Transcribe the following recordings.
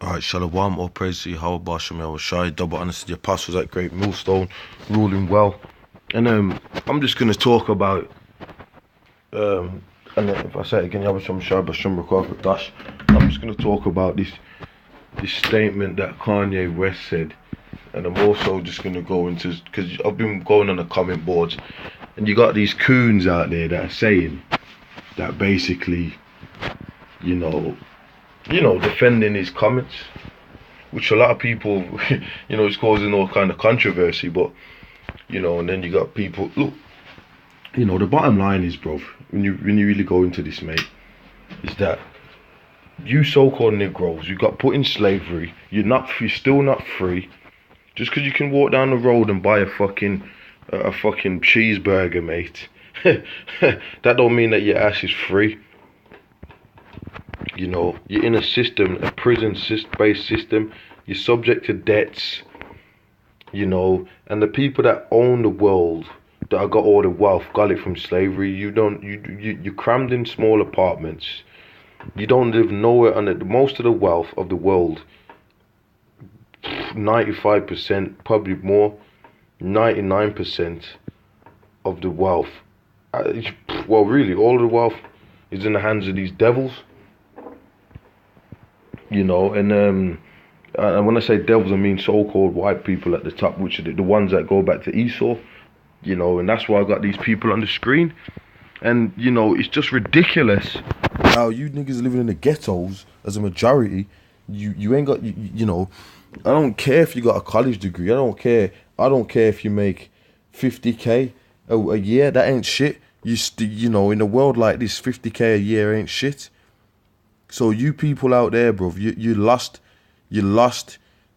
Alright, Shalom, all praise to you, how about Shai, double honest to your apostles at GreatMillStone, ruling well. And I'm just gonna talk about and if I say it again, I'm just gonna talk about this statement that Kanye West said, and I'm also just gonna go into, because I've been going on the comment boards, and you got these coons out there that are saying that basically, you know, defending his comments, which a lot of people, is causing all kind of controversy. But and then you got people. Look, the bottom line is, bro, when you really go into this, mate, is that you so-called Negroes, you got put in slavery. You're still not free, just because you can walk down the road and buy a fucking cheeseburger, mate. That don't mean that your ass is free. You're in a system, a prison-based system. You're subject to debts, and the people that own the world, that have got all the wealth, got it from slavery. You're crammed in small apartments. You don't live nowhere under most of the wealth of the world. 95%, probably more, 99% of the wealth. Well, really, all of the wealth is in the hands of these devils. And when I say devils, I mean so-called white people at the top, which are the ones that go back to Esau, and that's why I got these people on the screen. And, it's just ridiculous how you niggas living in the ghettos as a majority, you ain't got, I don't care if you got a college degree. I don't care if you make 50K a year. That ain't shit. In a world like this, 50K a year ain't shit. So you people out there, bro, you've lost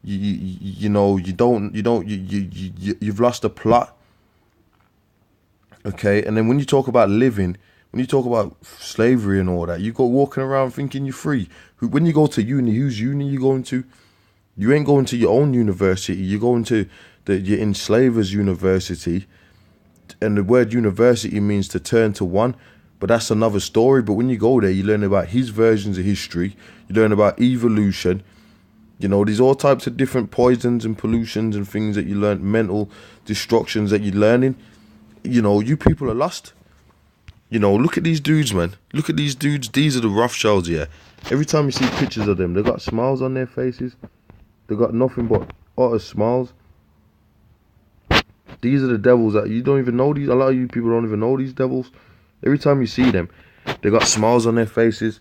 the plot. Okay, and then when you talk about living, when you talk about slavery and all that, you go walking around thinking you're free. When you go to uni, whose uni you going to? You ain't going to your own university. You're going to your enslavers' university, and the word university means to turn to one. But that's another story. But when you go there, you learn about his versions of history. You learn about evolution. There's all types of different poisons and pollutions and things that you learn, mental destructions that you're learning. You people are lost. Look at these dudes, man. Look at these dudes. These are the Rothschilds here. Every time you see pictures of them, they got smiles on their faces. They got nothing but utter smiles. These are the devils that you don't even know. A lot of you people don't even know these devils. Every time you see them, they got smiles on their faces.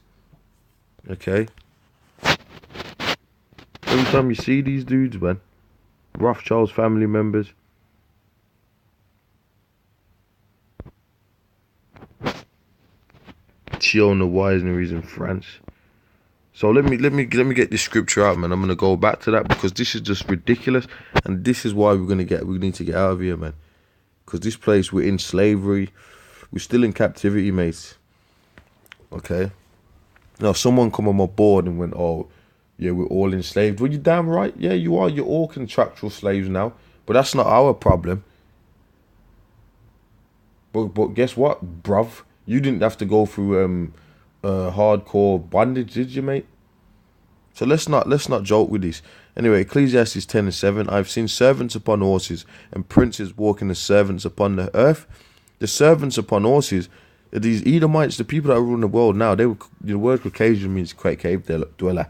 Okay? Every time you see these dudes, man, Rothschild's family members. Chion the Wiseneries in France. So let me get this scripture out, man. I'm gonna go back to that because this is just ridiculous, and this is why we need to get out of here, man. Because this place, we're in slavery. We're still in captivity, mates. Okay? Now, someone come on my board and went, oh, yeah, we're all enslaved. Well, you're damn right. Yeah, you are. You're all contractual slaves now. But that's not our problem. But guess what, bruv? You didn't have to go through hardcore bondage, did you, mate? So let's not joke with this. Anyway, Ecclesiastes 10:7. I've seen servants upon horses and princes walking as servants upon the earth. The servants upon horses, these Edomites, the people that are ruling the world now, the word Caucasian means cave dweller.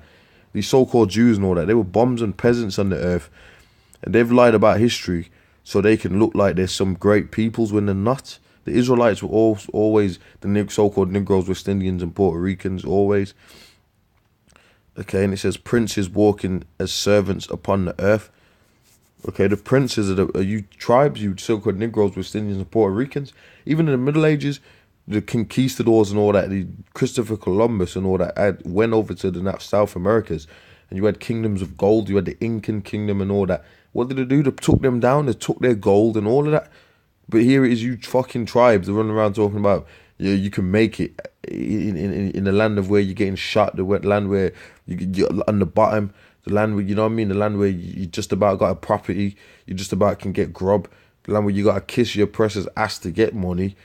These so-called Jews and all that, they were bums and peasants on the earth. And they've lied about history so they can look like they're some great peoples when they're not. The Israelites were always the so-called Negroes, West Indians and Puerto Ricans, always. Okay, and it says princes walking as servants upon the earth. Okay, the princes are you tribes, you so-called Negroes, West Indians, and Puerto Ricans. Even in the Middle Ages, the conquistadors and all that, the Christopher Columbus and all that went over to the South Americas, and you had kingdoms of gold. You had the Incan kingdom and all that. What did they do? They took them down. They took their gold and all of that. But here it is, you fucking tribes. They're running around talking about you can make it in the land of where you're getting shot, the land where you're on the bottom. The land where, the land where you just about got a property, you just about can get grub. The land where you got to kiss your oppressor's ass to get money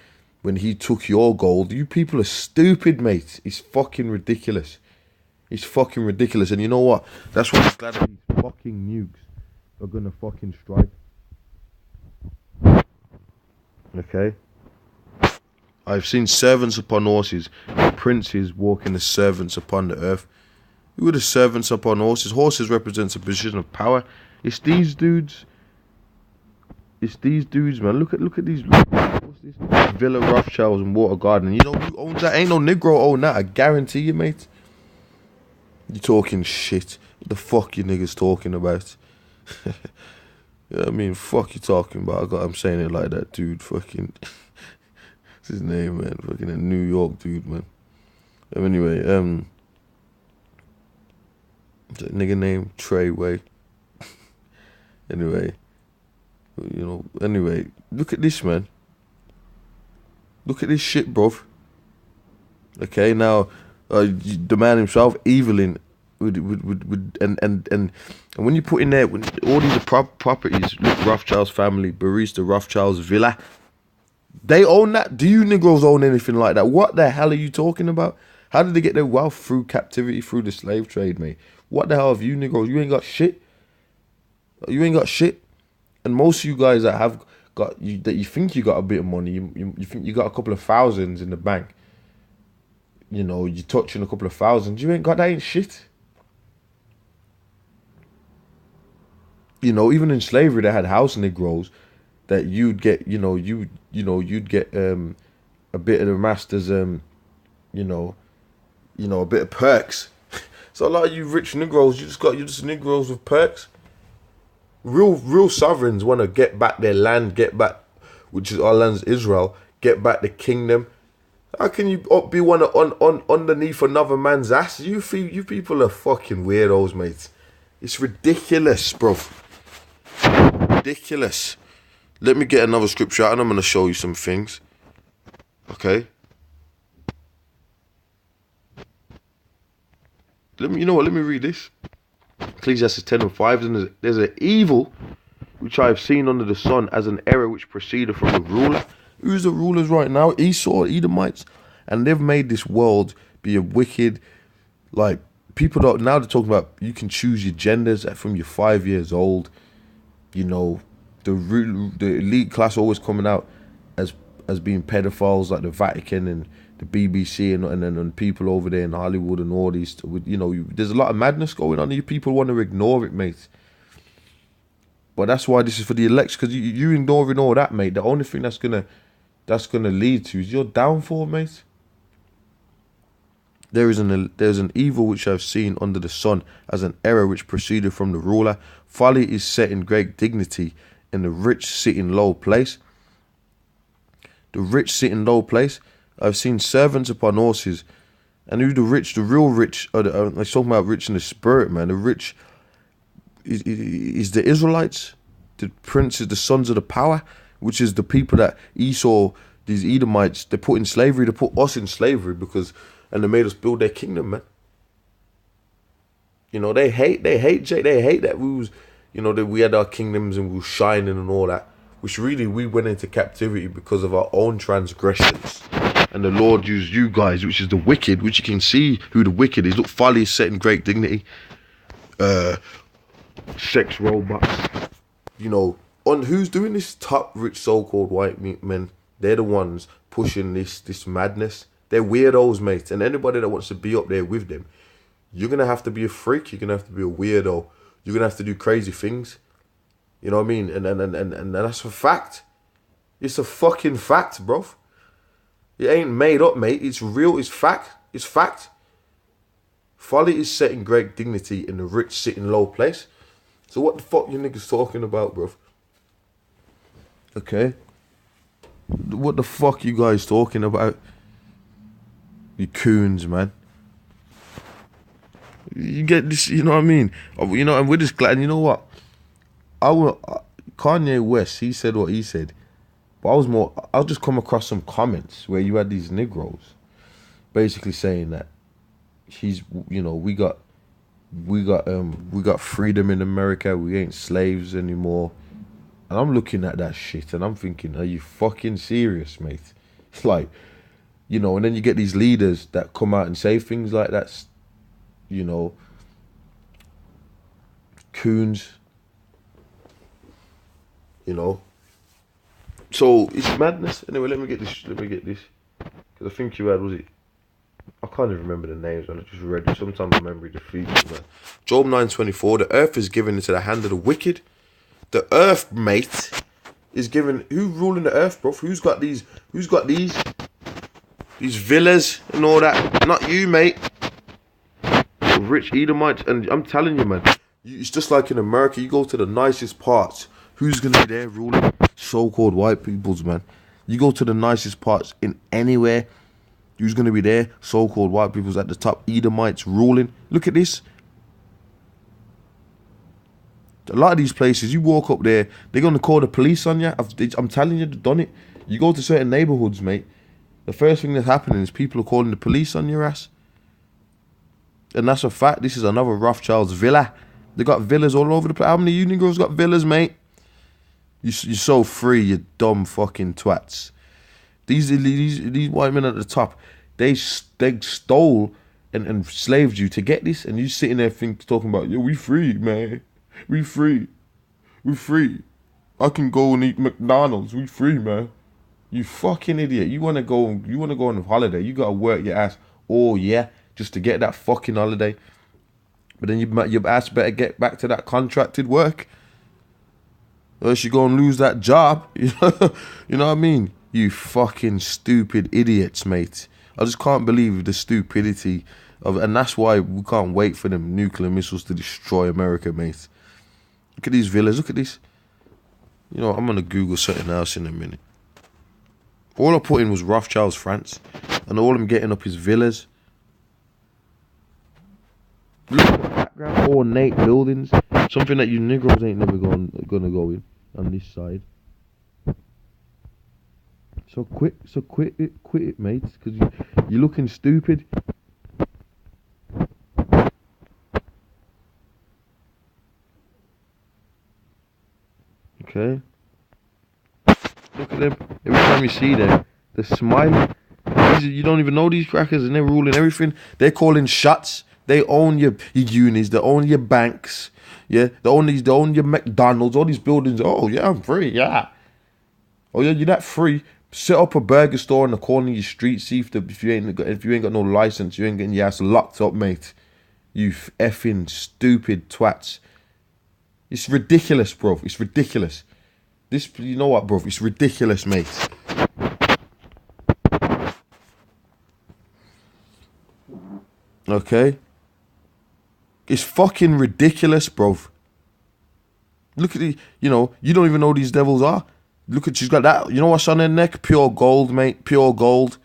when he took your gold. You people are stupid, mate. It's fucking ridiculous. It's fucking ridiculous. And you know what? That's why I'm glad that these fucking nukes are gonna fucking strike. Okay? I've seen servants upon horses, princes walking as servants upon the earth. Who are the servants upon horses? Horses represents a position of power. It's these dudes. It's these dudes, man. Look at these. What's this? Villa Rothschilds and Water Garden. You know who owns that? Ain't no Negro own that. I guarantee you, mate. You talking shit. What the fuck you niggas talking about? You know what I mean? Fuck you talking about. I'm saying it like that, dude. Fucking. What's his name, man? Fucking a New York dude, man. Anyway, that nigga named Treyway. Anyway, you know. Anyway, look at this, man. Look at this shit, bruv. Okay, now the man himself, Evelyn, and when you put in there all these properties, look, Rothschild's family, Barista Rothschild's villa, they own that. Do you Negroes own anything like that? What the hell are you talking about? How did they get their wealth? Through captivity, through the slave trade, mate. What the hell have you Negroes? You ain't got shit. You ain't got shit. And most of you guys that have got that you think you got a bit of money, you think you got a couple of thousands in the bank. You know, you're touching a couple of thousands. You ain't got that. Ain't shit. You know, even in slavery, they had house Negroes that you'd get. You'd get a bit of the master's a bit of perks. So a lot of you rich Negroes, you're just Negroes with perks. Real sovereigns want to get back their land, get back, which is our land's Israel, get back the kingdom. How can you be one on underneath another man's ass? You people are fucking weirdos, mate. It's ridiculous, bro. Ridiculous. Let me get another scripture out and I'm going to show you some things. Okay? Let me read this. Ecclesiastes 10:5. And there's an evil which I have seen under the sun as an error which proceeded from the ruler. Who's the rulers right now? Esau, Edomites. And they've made this world be a wicked, like, people don't, now they're talking about you can choose your genders from you're 5 years old. You know, the elite class always coming out as being pedophiles, like the Vatican and the BBC and people over there in Hollywood and all these. You know, there's a lot of madness going on. You people want to ignore it, mate. But that's why this is for the election, because you ignoring all that, mate. The only thing that's gonna lead to is your downfall, mate. There's an evil which I've seen under the sun as an error which proceeded from the ruler. Folly is set in great dignity, and the rich sit in low place. The rich sit in low place. I've seen servants upon horses, and who the rich, the real rich, I'm talking about rich in the spirit, man. The rich is the Israelites, the princes, the sons of the power, which is the people that Esau, these Edomites, they put in slavery. They put us in slavery and they made us build their kingdom, man. You know, they hate that we was, you know, that we had our kingdoms and we were shining and all that, which really we went into captivity because of our own transgressions. And the Lord used you guys, which is the wicked, which you can see who the wicked is. Look, folly is set in great dignity. Sex robots. You know, on who's doing this? Top rich so-called white men. They're the ones pushing this madness. They're weirdos, mate. And anybody that wants to be up there with them, you're going to have to be a freak. You're going to have to be a weirdo. You're going to have to do crazy things. You know what I mean? And that's a fact. It's a fucking fact, bro. It ain't made up, mate. It's real. It's fact. It's fact. Folly is set in great dignity and the rich sit in low place. So what the fuck you niggas talking about, bro? Okay? What the fuck you guys talking about? You coons, man. You get this, you know what I mean? You know, and we're just glad. And you know what? Kanye West, he said what he said. But I'll just come across some comments where you had these Negroes basically saying that he's, you know, we got freedom in America. We ain't slaves anymore. And I'm looking at that shit and I'm thinking, are you fucking serious, mate? It's like, you know, and then you get these leaders that come out and say things like that. you know, coons, you know. So it's madness. Anyway, let me get this. Because I think you had, was it? I can't even remember the names, man. I just read it. Sometimes my memory defeats me, man. Job 9:24. The earth is given into the hand of the wicked. The earth, mate, is given. Who's ruling the earth, bro? Who's got these villas and all that? Not you, mate. Rich Edomites, and I'm telling you, man. It's just like in America. You go to the nicest parts. Who's gonna be there ruling? So-called white peoples, man. You go to the nicest parts in anywhere. Who's going to be there? So-called white people's at the top. Edomites ruling. Look at this. A lot of these places, you walk up there, they're going to call the police on you. I'm telling you, they've done it. You go to certain neighborhoods, mate. The first thing that's happening is people are calling the police on your ass. And that's a fact. This is another Rothschild's villa. They got villas all over the place. How many you Negroes got villas, mate? You're so free, you dumb fucking twats. These white men at the top, they stole and enslaved you to get this, and you sitting there talking about, yo, we free, man. We free. I can go and eat McDonald's. We free, man. You fucking idiot. You wanna go on a holiday. You gotta work your ass. Oh yeah, just to get that fucking holiday. But then your ass better get back to that contracted work. Or else you go and lose that job. You know what I mean? You fucking stupid idiots, mate. I just can't believe the stupidity of it. And that's why we can't wait for them nuclear missiles to destroy America, mate. Look at these villas. Look at this. You know, I'm going to Google something else in a minute. All I put in was Rothschild's France. And all I'm getting up is villas. Look at the background. Ornate buildings. Something that you Negroes ain't never gonna go in on this side. So quit it, mate, because you're looking stupid. Okay. Look at them. Every time you see them, they're smiling. You don't even know these crackers, and they're ruling everything. They're calling shots. They own your unis. They own your banks. Yeah. They own your McDonald's. All these buildings. Oh yeah, I'm free. Yeah. Oh yeah, you're that free. Set up a burger store in the corner of your street. See if you ain't got no license, you ain't getting your ass locked up, mate. You effing stupid twats. It's ridiculous, bro. It's ridiculous. This, you know what, bro? It's ridiculous, mate. Okay. It's fucking ridiculous, bro. Look at the, you don't even know who these devils are. Look at, she's got that, you know what's on her neck? Pure gold, mate, pure gold.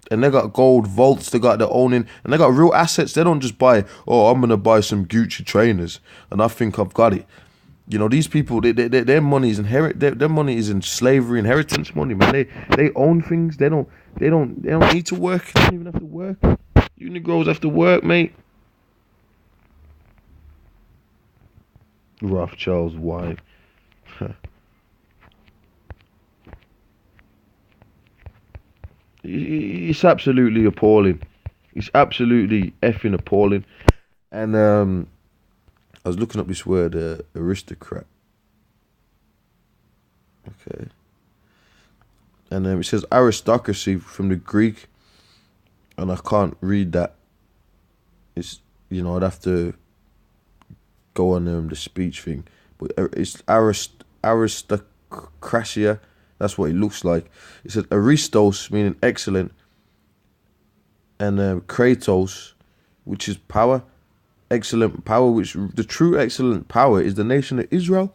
And they got gold vaults, they got their own and they got real assets. They don't just buy, oh, I'm going to buy some Gucci trainers and I think I've got it. You know, these people, their money is their money is in slavery, inheritance money, man. They own things. They don't need to work. They don't even have to work. You Negroes have to work, mate. Rothschild's wife. It's absolutely appalling. It's absolutely effing appalling. And I was looking up this word, aristocrat. Okay. And it says aristocracy from the Greek, and I can't read that. It's, I'd have to go on the speech thing, but it's aristocracia. That's what it looks like. It says aristos, meaning excellent, and kratos, which is power. Excellent power, which the true excellent power is the nation of Israel.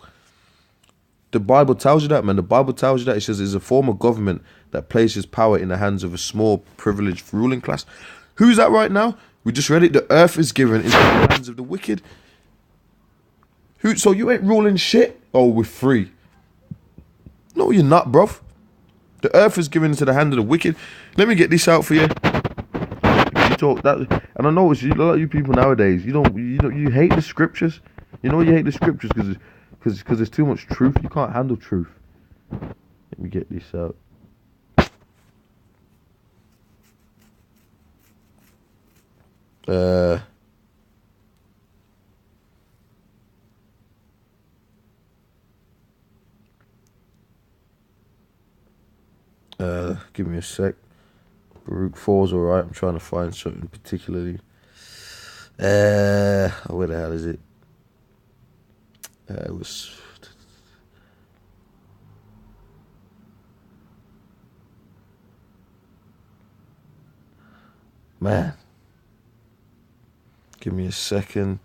The Bible tells you that, man. The Bible tells you that. It says it's a form of government that places power in the hands of a small, privileged ruling class. Who's that right now? We just read it. The earth is given into the hands of the wicked. So you ain't ruling shit? Oh, we're free. No, you're not, bruv. The earth is given into the hand of the wicked. Let me get this out for you. You talk that, and I know it's a lot of you people nowadays. You hate the scriptures. You know you hate the scriptures because there's too much truth. You can't handle truth. Let me get this out. Uh, give me a sec. Baruch 4's alright. I'm trying to find something particularly. Where the hell is it? It was. Man. Give me a second.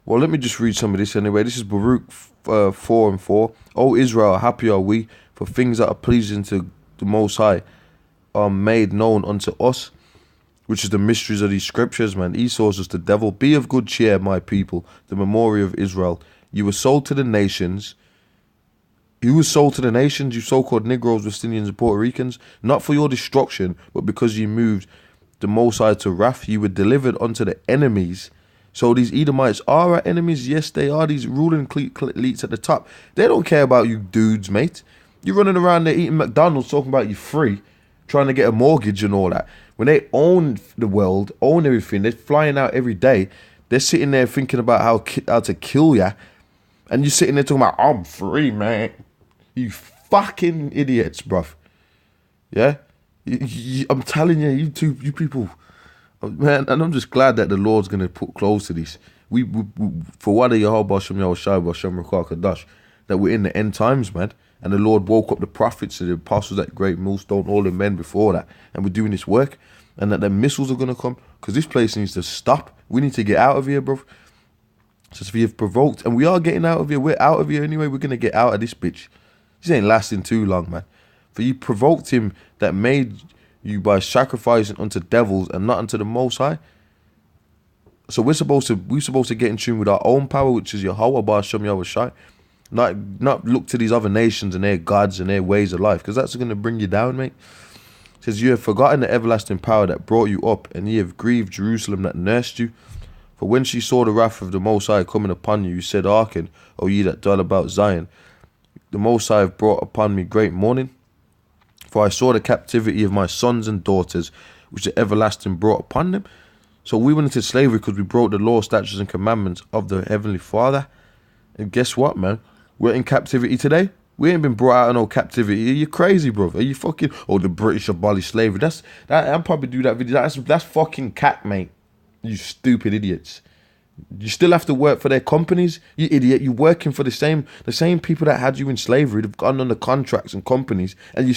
Well, let me just read some of this anyway. This is Baruch 4:4. O Israel, happy are we, for things that are pleasing to the Most High are made known unto us, which is the mysteries of these scriptures, man. Esau is the devil. Be of good cheer, my people, the memorial of Israel. You were sold to the nations. You were sold to the nations, you so-called Negroes, West Indians, and Puerto Ricans, not for your destruction, but because you moved the Most High to wrath. You were delivered unto the enemies. So these Edomites are our enemies. Yes, they are. These ruling elites at the top. They don't care about you dudes, mate. You're running around there eating McDonald's, talking about you free, trying to get a mortgage and all that. When they own the world, own everything, they're flying out every day. They're sitting there thinking about how to kill ya. And you're sitting there talking about, I'm free, man. You fucking idiots, bruv. Yeah? I'm telling you, you people... Man, and I'm just glad that the Lord's going to put close to this. We for what Yehovah Shem Yahushua Shem Ruach Kadash, that we're in the end times, man. And the Lord woke up the prophets and the apostles at GreatMillStone, all the men before that. And we're doing this work. And that the missiles are going to come. Because this place needs to stop. We need to get out of here, bro. So if you've provoked, and we are getting out of here. We're out of here anyway. We're going to get out of this bitch. This ain't lasting too long, man. For you provoked him that made you by sacrificing unto devils and not unto the Most High. So we're supposed to get in tune with our own power, which is Yahweh Ba'Shem Yahushai. Not look to these other nations and their gods and their ways of life, because that's going to bring you down, mate. It says, you have forgotten the everlasting power that brought you up, and ye have grieved Jerusalem that nursed you. For when she saw the wrath of the Most High coming upon you, you said, hearken, O ye that dwell about Zion. The Most High have brought upon me great mourning. For I saw the captivity of my sons and daughters, which the everlasting brought upon them. So we went into slavery because we broke the law, statutes, and commandments of the Heavenly Father. And guess what, man? We're in captivity today. We ain't been brought out of no captivity. Are you crazy, bro? Are you fucking... Oh, the British abolished slavery. I'll probably do that video. That's fucking cat, mate. You stupid idiots. You still have to work for their companies, you idiot. You're working for the same people that had you in slavery. They've gone under contracts and companies, and you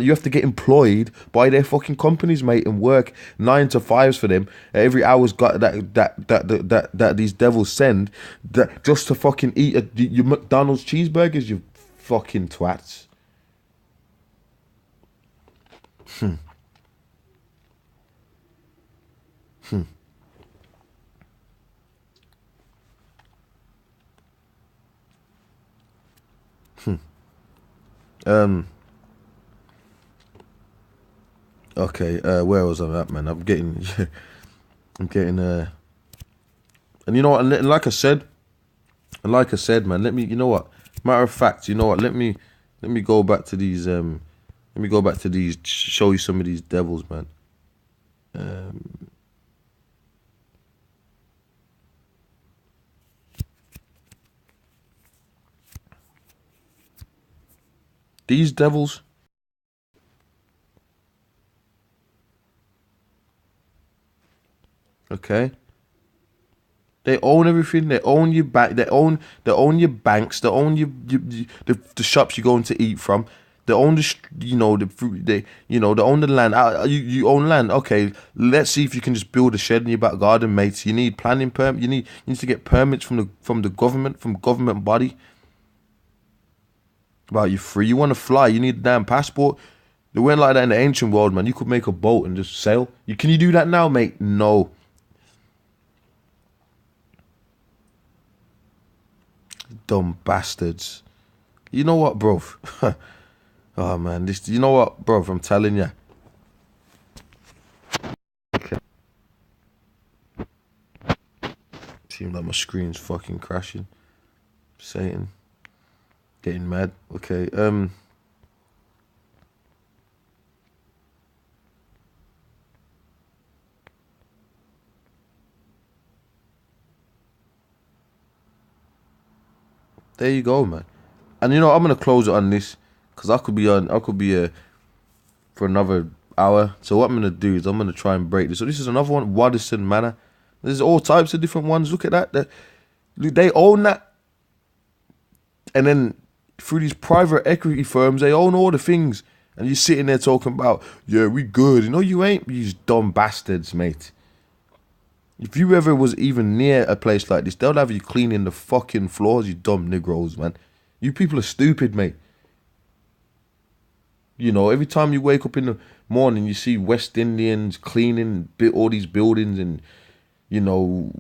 have to get employed by their fucking companies, mate, and work 9 to 5s for them. Every hour's got that these devils send that just to fucking eat your McDonald's cheeseburgers. You fucking twats. Okay, where was I at, man? I'm getting, and you know what, and like I said, man, you know what, matter of fact, you know what, let me go back to these, show you some of these devils, man. These devils, okay, they own everything. They own your back. They own your banks. They own the shops you going to eat from. They own the fruit. They own the land. You own land. Okay, let's see if you can just build a shed in your back garden, mates. You need planning permit. You need to get permits from the government, from government body. About you free. You want to fly, you need a damn passport. They weren't like that in the ancient world, man. You could make a boat and just sail. Can you do that now, mate? No. Dumb bastards. You know what, bro? Oh, man. You know what, bro? I'm telling you. Okay. Seems like my screen's fucking crashing. Satan. Getting mad. Okay. There you go, man. And you know, I'm gonna close it on this because I could be for another hour. So what I'm gonna do is I'm gonna try and break this. So this is another one, Waddison Manor. There's all types of different ones. Look at that. They own that, and then through these private equity firms, they own all the things. And you're sitting there talking about, yeah, we good. You know, you ain't, you dumb bastards, mate. If you ever was even near a place like this, they'll have you cleaning the fucking floors, you dumb Negroes, man. You people are stupid, mate. You know, every time you wake up in the morning, you see West Indians cleaning all these buildings, and, you know,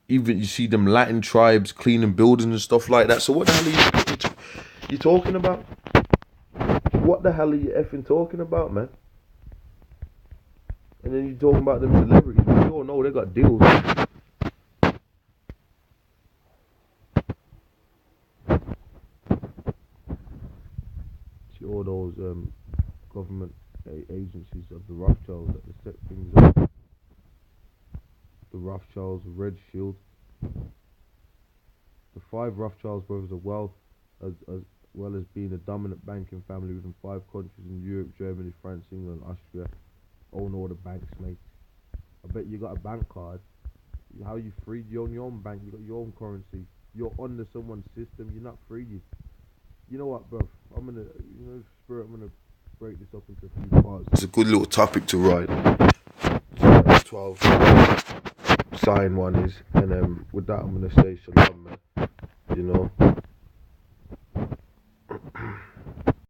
even you see them Latin tribes cleaning buildings and stuff like that. So what the hell are you talking about? What the hell are you effing talking about, man? And then you're talking about them celebrities. You all know they got deals. See all those government agencies of the Rothschilds that set things up. The Rothschilds, Red Shield. The 5 Rothschilds brothers are well as being a dominant banking family within 5 countries in Europe, Germany, France, England, Austria. Own all the banks, mate. I bet you got a bank card. How you free? You own your own bank. You got your own currency. You're under someone's system. You're not free. You know what, bro? I'm gonna, Spirit. I'm gonna break this up into a few parts. It's a good little topic to write. 12 sign one is, and with that I'm gonna say shalom, man. You know.